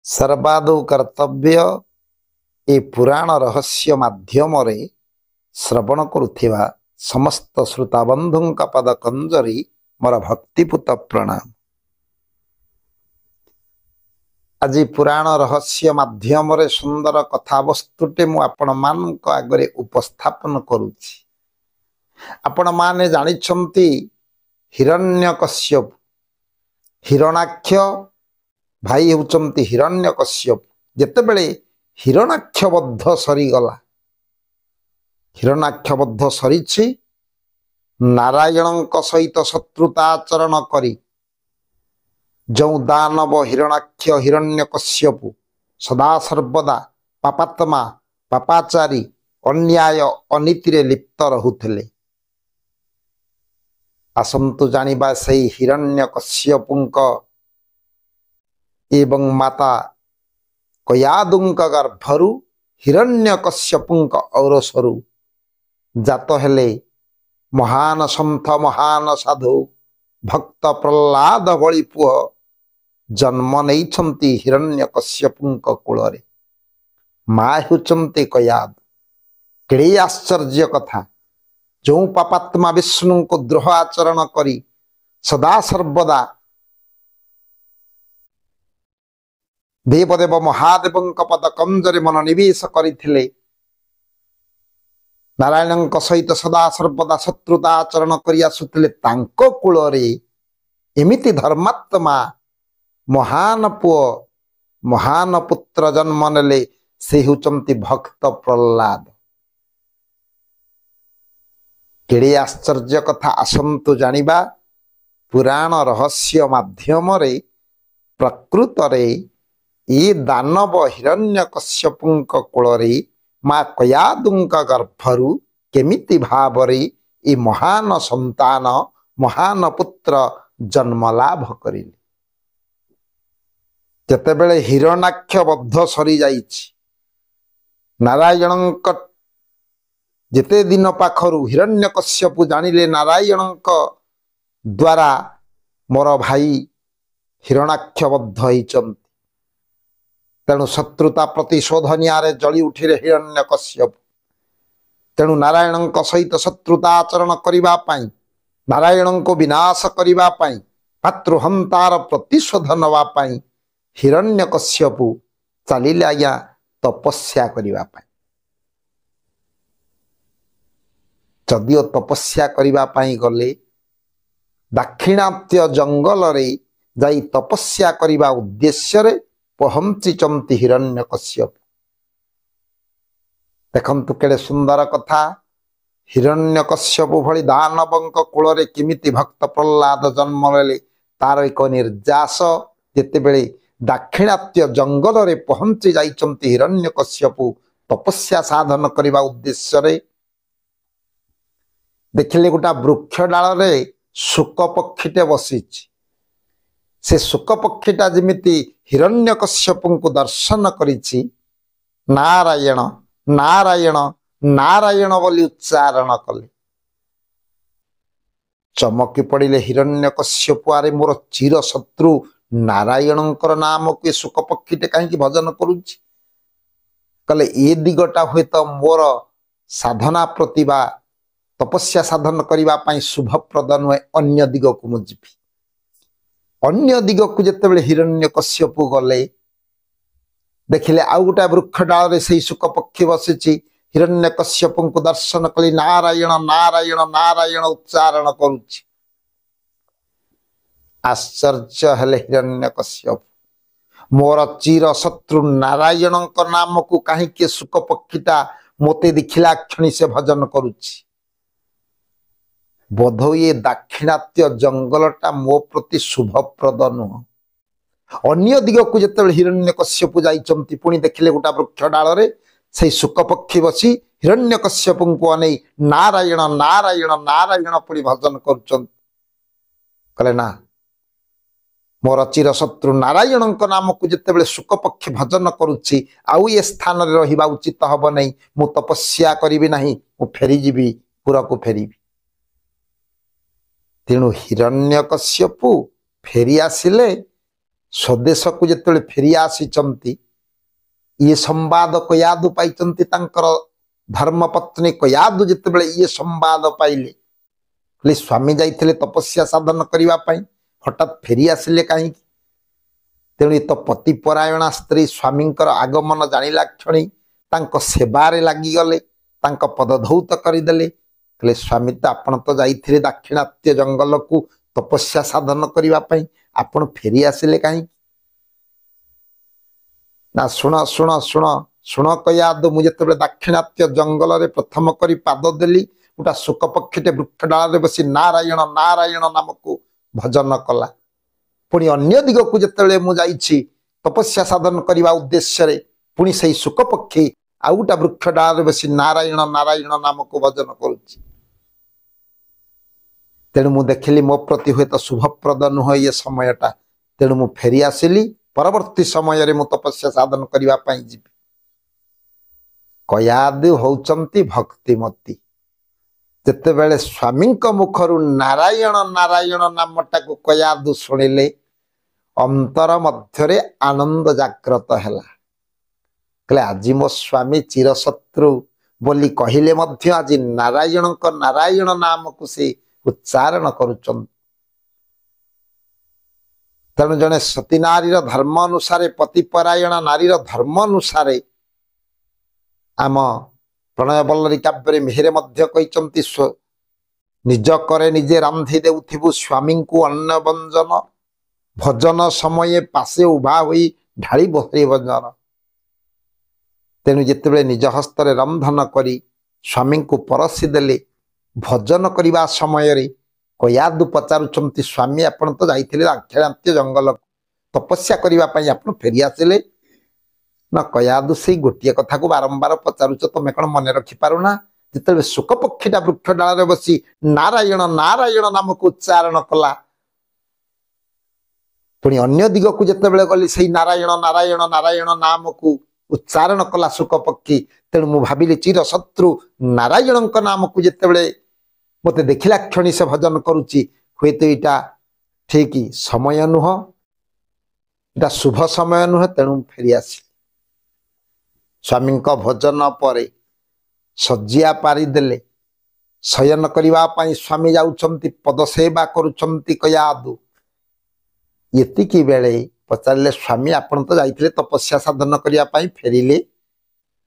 सर्वादौ कर्तव्य ए पुराण रहस्य माध्यम श्रवण करुथिबा समस्त श्रोताबंधु पद कंजरी मोर भक्तिपूत प्रणाम। आज पुराण रहस्य माध्यम सुंदर कथावस्तुटे मु आपण मानक आगरे उपस्थापन करुछि। आपण माने जानिछंती हिरण्यकश्यप हिरणाक्ष भाई होचंती हिरण्यकश्यप। जेतेबेले हिरणाक्षबद्ध सरीगला, हिरणाक्षबद्ध सरीछि, नारायणଙ୍କ सहित शत्रुताचरण करी जो दानव हिरणाक्ष हिरण्यकश्यप सदा सर्वदा पापात्मा पापाचारी अन्याय अनीति लिप्त रहुथिले। आसंतु जानिबा सेई हिरण्यकश्यपଙ୍କ एवं माता कयादुଙ୍କ गर्भरु हिरण्यकश्यपଙ୍କ औरसरु जात हेले महान सन्थ महान साधु भक्त प्रह्लाद भली पुह जन्म नैछंती हिरण्यकश्यपଙ୍କ कूलरे। मा हेउचंती कयाद। केड़े आश्चर्य कथा! जो पापात्मा विष्णु को द्रोह आचरण करी सदा सर्वदा देवदेव महादेव पद कंजरे मन निवेश करथिले, नारायण सहित सदा सर्वदा शत्रुता आचरण करि आसुथिले, तांको कूलरे एमिति धर्मात्मा महान पुओ महान पुत्र जन्म नेले से होचंती भक्त प्रह्लाद। केड़े आश्चर्य कथा! आसंतु जानिबा पुराण रहस्य माध्यम प्रकृत ये दानव हिरण्यकश्यपଙ୍କ कूलरे माँ कयादुଙ୍କ गर्भरु केमिति भावरे ये महान संतान महान पुत्र जन्म लाभ करिले। जेतेबेले हिरणाक्ष बद्ध सरी जाइछि, नारायणଙ୍କ जेते दिन पाखरु हिरण्यकश्यप जानिले नारायणଙ୍କ द्वारा मोर भाई हिरणाक्ष बद्ध होइछन्ति, तेणु शत्रुता प्रतिशोधनियारे जली उठिले हिरण्यकश्यप। तेणु नारायण सहित शत्रुता आचरण करिबा पाई, नारायण को विनाश करिबा पाई, भातृहंतार प्रतिशोध नवा पाई हिरण्यकश्यप चलिले आज्ञा तपस्या करिबा पाई। जदिओ तपस्या करिबा पाई गले दाक्षिणात्य जंगल रे जाई तपस्या करिबा उद्देश्य रे पहुंचीचंती हिरण्यकश्यप। देखंतु केड़े सुंदर कथा! हिरण्यकश्यप भली दानवଙ୍କ कूलरे किमिति भक्त प्रह्लाद जन्म लेले तार एक निर्जास। जेतेबेले दाक्षिणात्य जंगल रे पहुंची जाइचंती हिरण्यकश्यप तपस्या साधन करिबा उद्देश्य रे, देखिले गोटा वृक्ष डाल रे शुक पक्षीटे बसीछि। से शुक पक्षीटा जिमिति हिरण्यकश्यपଙ୍କୁ दर्शन करिछि, नारायण नारायण नारायण बोली उच्चारण कले। चमकी पड़िले हिरण्यकश्यप, आरे मोर चिर शत्रु नारायणଙ୍କର नाम को शुक पक्षीटे कहीं भजन करुछि। कले ए दिगटा हुए तो मोर साधना प्रतिभा तपस्या साधन करिबा पाई शुभप्रद नुहे, अन्य दिग को मु जिबि। अन्य दिग को जेतेबेले हिरण्यकश्यप गले देखिले आउ गोटा वृक्ष डाल रे सेई शुक पक्षी बसिछि। हिरण्यकश्यपଙ୍କୁ दर्शन कली, नारायण नारायण नारायण उच्चारण करुछि। आश्चर्य हेले हिरण्यकश्यप, मोर चिर शत्रु नारायणଙ୍କ नाम को कहीं के शुक पक्षीटा मोते देखिला क्षणी से भजन करुछि। बोधो ये दाक्षिणात्य जंगलटा मो प्रति शुभप्रद नुह। अन्य दिग को जेतेबेले हिरण्यकश्यप जाइचंती, पुणी देखिले गोटा वृक्ष डाल रे सेई शुक पक्षी बसी हिरण्यकश्यपଙ୍କୁ अनै नारायण नारायण नारायण पुणी भजन करुचंती। कहले ना, मोर चिर शत्रु नारायणଙ୍କ नाम को जेतेबेले शुक पक्षी भजन करुछि, आउ ये स्थान रे रहिबा उचित हब नै। मु तपस्या करिबि नाही, मु फेरी जिबि, पुरा को फेरिबि। तेणु हिरण्यकश्यप फेरी आसिले स्वदेश को जिते फेरी आसी ये संवाद कयादु पाई धर्मपत्नी कयादु जिते ये संवाद पाइले स्वामी जाइए तपस्या साधन करने हठात फेरी आसिले कहीं तेणु तो पतिपरायणा स्त्री स्वामी आगमन जानिला क्षणी सेवारे लगिगले पदधौत करदे कहले स्वामी तो आपण तो जाइए दाक्षिणात्य जंगल को तपस्या साधन करने आपण फेरी आसिले कहीं ना शुण शुण शुण शुण कयादु मुझे दाक्षिणात्य जंगल रे प्रथम करी पाद देली गोटा शुक पक्षीटे वृक्ष डाल बसी नारायण नारायण नाम को भजन कला पुणी अन्य दिग को जिते मुझे तपस्या साधन करने उद्देश्य पुणी से शुक पक्षी आउ गोटा वृक्ष डाल बसी नारायण नारायण नाम को भजन करुच्ची तेणु मु देखिली मो प्रति हुए तो शुभप्रद नुह ये समयटा तेणु मु फेरी आसिली परवर्ती समय रे मु तपस्या साधन करने जी कयादु होउचंती भक्तिमती जिते बेले स्वामी मुखर नारायण नारायण नामटा को कयादु शुणिले अंतर मध्य आनंद जाग्रत है कहले आज मो स्वामी चिरशत्रु बोली कहले मध्य आज नारायण नारायण नाम को से उच्चारण करुचंत तेणु जड़े सती नारी धर्म अनुसार पतिपरायण नारी धर्म अनुसार आम प्रणय बल्लरी काव्य मेहरे कहते निज करे निजे रांधि देउथिबु स्वामी को अन्न व्यंजन भजन समय पासे उभा हुई ढाली बहरी भजन तेणु जिते निज हस्तर रंधन करी स्वामी को परसी देले भजन करने समय कयादु पचारुचंती स्वामी आपण तो जाइए दाक्षिणात्य जंगल तपस्या करने आप फेरी आसिले ना कयादु से गोटे कथा को बारंबार पचारुच तुम कौन मन रखिपारुना जिते शुक पक्षीटा वृक्ष डाल बसी नारायण नारायण नाम को उच्चारण कला पुणी अन्य दिग को जिते गली से नारायण नारायण नारायण नाम को उच्चारण कला शुक पक्षी तेणु मु भाविली चिर शत्रु नारायण नाम को जिते मत देखला क्षणी से भजन करुच्ची हुए तो यहाँ ठीक समय नुह इटा शुभ समय नुह तेणु फेरी आसी स्वामी भजन पर सज्जिया पारिदेले शयन करने स्वामी जाउछंती पदसेवा करुछंती कयादु ये बेले पचारे स्वामी आपण तो जाइए तपस्या साधन करने फेरिले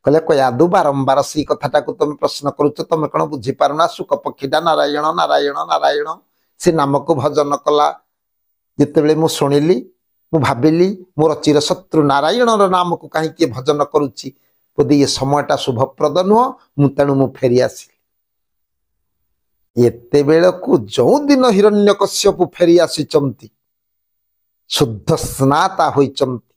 कहले कयादु बारंबार से कथाटा को तुम प्रश्न करुच तुम कौन बुझीपारुना शुक पक्षीटा नारायण नारायण नारायण से नाम को भजन कला जिते मु शुणिली मु भाविली मोर चिरशत्रु नारायण नाम को कहीं भजन करुच्ची बोधे ये समयटा शुभप्रद नुह मु तेणु मु फेरी आसिली एते बेलू जो दिन हिरण्यकश्यप फेरी आसीचंती शुद्ध स्नाता होइचंती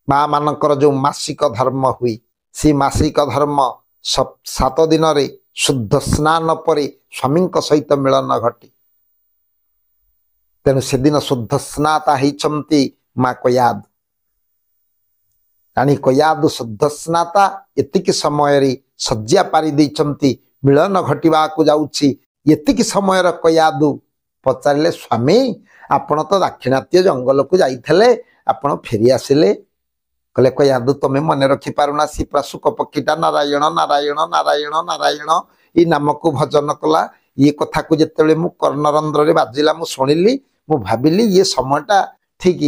माँ मानकर जो मासिक धर्म हुई सी मासिक धर्म 7 दिन रे शुद्ध स्नान पर स्वामी सहित मिलन घटी तेणु से दिन शुद्ध स्नाता होइचंती माँ कयादु रानी कयादु शुद्ध स्नाता एतिक समय रे सज्जा पारि देइचंती मिलन घटिबा को जाउची एतिक समय रे कयादु पचारिले स्वामी आपण तो दाक्षिणात्य जंगल को जाइथले आपण फेरी आसिले कहले कयादु तुम मन रखिपारुना सी शुक पक्षीटा नारायण नारायण नारायण नारायण ये नाम को भजन कला ये कथा को जिते मु कर्णरंध्र बाजिला मु शुणिली मु भाविली ये समयटा ठीक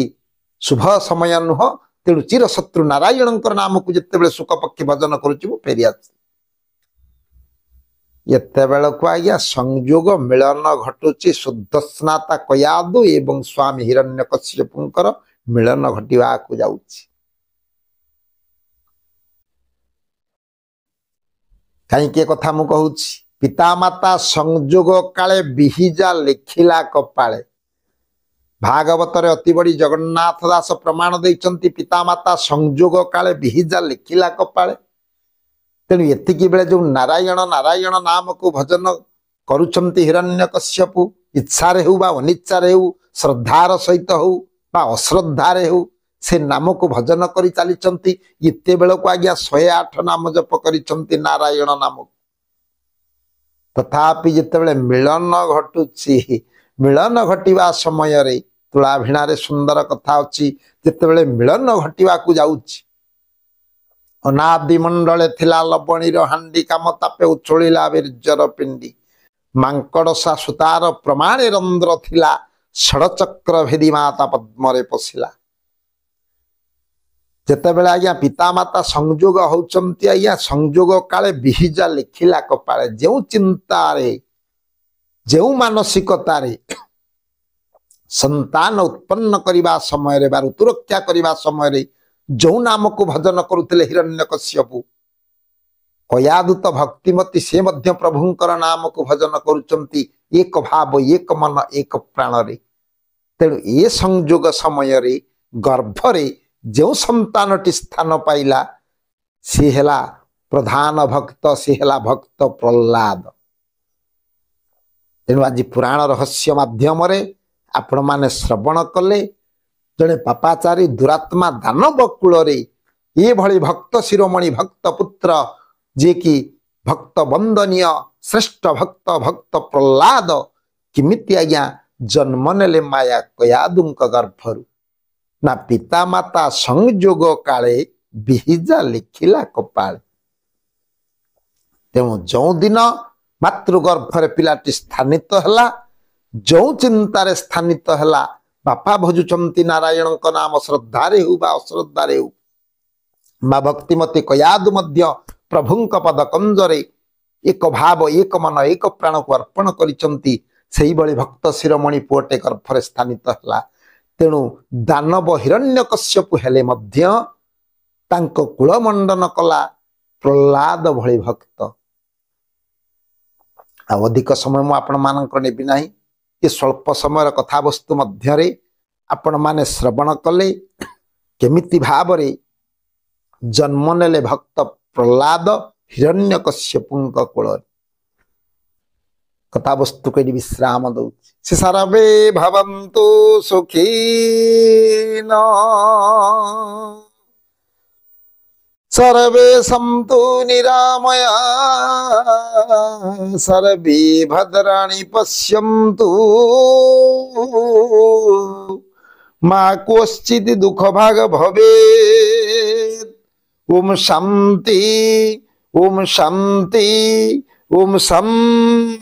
शुभ समय नुह तेणु चिरशत्रु नारायण नाम को जिते शुक पक्षी भजन करुच्ची मु फेरी आसी एत बेलू आज्ञा संयोग मिलन घटुची शुद्ध स्नाता कयादु एवं स्वामी हिरण्यकश्यपुंकर मिलन घटिवा को जाउची कहीं कथा मु कहूँ पितामाता संजोग काले बिहिजा लिखिला कपाले भागवत अति बड़ी जगन्नाथ दास प्रमाण देइचंती पितामाता संजोग काले बिहिजा लिखिला कपाले तेणु एतिकी बेले जो नारायण नारायण नाम को भजन करुचंती हिरण्यकश्यपु इच्छा रे हो बा अनिच्छा रे हो श्रद्धार सहित हो बा अश्रद्धारे हो से नाम को भजन करी चली इते बेल को आज्ञा 108 नाम जप करी नारायण नाम तथापि जिते मिलन घटुची मिलन घटिवा समय रे ତୁଳାଭିଣାରେ ସୁନ୍ଦର କଥା ଅଛି ଯେତେବେଳେ ମିଳନ ଘଟିବାକୁ ଯାଉଛି ଅନାଦି ମଣ୍ଡଳେ ଥିଲା ଲବଣୀର ହାଣ୍ଡି କାମ ତାପେ ଉଛୁଳିଲା ବୀର୍ଯ୍ୟର ପିଣ୍ଡି ମାଙ୍କଡସା ସୁତାର ପ୍ରମାଣେ ରନ୍ଧ୍ର ଥିଲା ଷଡ଼ଚକ୍ର ଭେଦି ମାତା ପଦ୍ମରେ ପଶିଲା। ଯେତେବେଳେ ଆଜ୍ଞା ପିତାମାତା ସଂଯୋଗ ହଉଛନ୍ତି ଆଜ୍ଞା ସଂଯୋଗ କାଳେ ବିହିଜା ଲେଖିଲା କପାଳେ ଯେଉଁ ଚିନ୍ତାରେ ଯେଉଁ ମାନସିକତାରେ ସନ୍ତାନ ଉତ୍ପନ୍ନ କରିବା ସମୟରେ ବା ଋତୁରକ୍ଷା କରିବା ସମୟରେ ଯେଉଁ ନାମକୁ ଭଜନ କରୁଥିଲେ ହିରଣ୍ୟକଶ୍ୟପୁ କୟାଦୂତ ଭକ୍ତିମତୀ ସେ ମଧ୍ୟ ପ୍ରଭୁଙ୍କର ନାମକୁ ଭଜନ କରୁଛନ୍ତି ଏକ ଭାବ ଏକ ମନ ଏକ ପ୍ରାଣରେ। ତେଣୁ ଏ ସଂଯୋଗ ସମୟରେ ଗର୍ଭରେ ଯେଉଁ ସନ୍ତାନଟି ସ୍ଥାନ ପାଇଲା ସେ ହେଲା ପ୍ରଧାନ ଭକ୍ତ ସେ ହେଲା ଭକ୍ତ ପ୍ରହ୍ଲାଦ। ତେଣୁ ଆଜି ପୁରାଣ ରହସ୍ୟ ମାଧ୍ୟମରେ ଆପଣ ମାନେ ଶ୍ରବଣ କଲେ ଜଣେ ପାପାଚାରୀ ଦୁରାତ୍ମା ଦାନବ କୂଳରେ ଏଭଳି ଭକ୍ତ ଶିରୋମଣି ଭକ୍ତ ପୁତ୍ର ଯିଏକି ଭକ୍ତ ବନ୍ଦନୀୟ ଶ୍ରେଷ୍ଠ ଭକ୍ତ ଭକ୍ତ ପ୍ରହ୍ଲାଦ କେମିତି ଆଜ୍ଞା ଜନ୍ମ ନେଲେ ମାୟା କୟାଦୁଙ୍କ ଗର୍ଭରୁ ନା ପିତାମାତା ସଂଯୋଗ କାଳେ ବିହିଜା ଲେଖିଲା କପାଳେ। ତେଣୁ ଯେଉଁଦିନ ମାତୃଗର୍ଭରେ ପିଲାଟି ସ୍ଥାନିତ ହେଲା ଯେଉଁ ଚିନ୍ତାରେ ସ୍ଥାନିତ ହେଲା ବାପା ଭଜୁଛନ୍ତି ନାରାୟଣଙ୍କ ନାମ ଶ୍ରଦ୍ଧାରେ ହେଉ ବା ଅଶ୍ରଦ୍ଧାରେ ହେଉ ମା ଭକ୍ତିମତୀ କୟାଦୁ ମଧ୍ୟ ପ୍ରଭୁଙ୍କ ପଦ କଞ୍ଜରେ ଏକ ଭାବ ଏକ ମନ ଏକ ପ୍ରାଣକୁ ଅର୍ପଣ କରିଛନ୍ତି। ସେଇଭଳି ଭକ୍ତ ଶିରୋମଣି ପୁଅଟେ ଗର୍ଭରେ ସ୍ଥାନିତ ହେଲା। ତେଣୁ ଦାନବ ହିରଣ୍ୟକଶ୍ୟପୁ ହେଲେ ମଧ୍ୟ ତାଙ୍କ କୁଳମଣ୍ଡନ କଲା ପ୍ରହ୍ଲାଦ ଭଳି ଭକ୍ତ। ଆଉ ଅଧିକ ସମୟ ମୁଁ ଆପଣମାନଙ୍କର ନେବି ନାହିଁ। ଏ ସ୍ୱଳ୍ପ ସମୟର କଥାବସ୍ତୁ ମଧ୍ୟରେ ଆପଣମାନେ ଶ୍ରବଣ କଲେ କେମିତି ଭାବରେ ଜନ୍ମ ନେଲେ ଭକ୍ତ ପ୍ରହ୍ଲାଦ ହିରଣ୍ୟକଶ୍ୟପଙ୍କ କୂଳରେ। କଥାବସ୍ତୁ କରି ବିଶ୍ରାମ ଦଉଛି। ସେ ସର୍ବେ ଭବନ୍ତୁ ସୁଖୀନ सर्वे सन्तु निरामया सर्वे भद्राणि पश्यन्तु मा कोश्चित् दुःख भाग भवेत्। ओम शान्ति ओम शान्ति ओम शान्ति।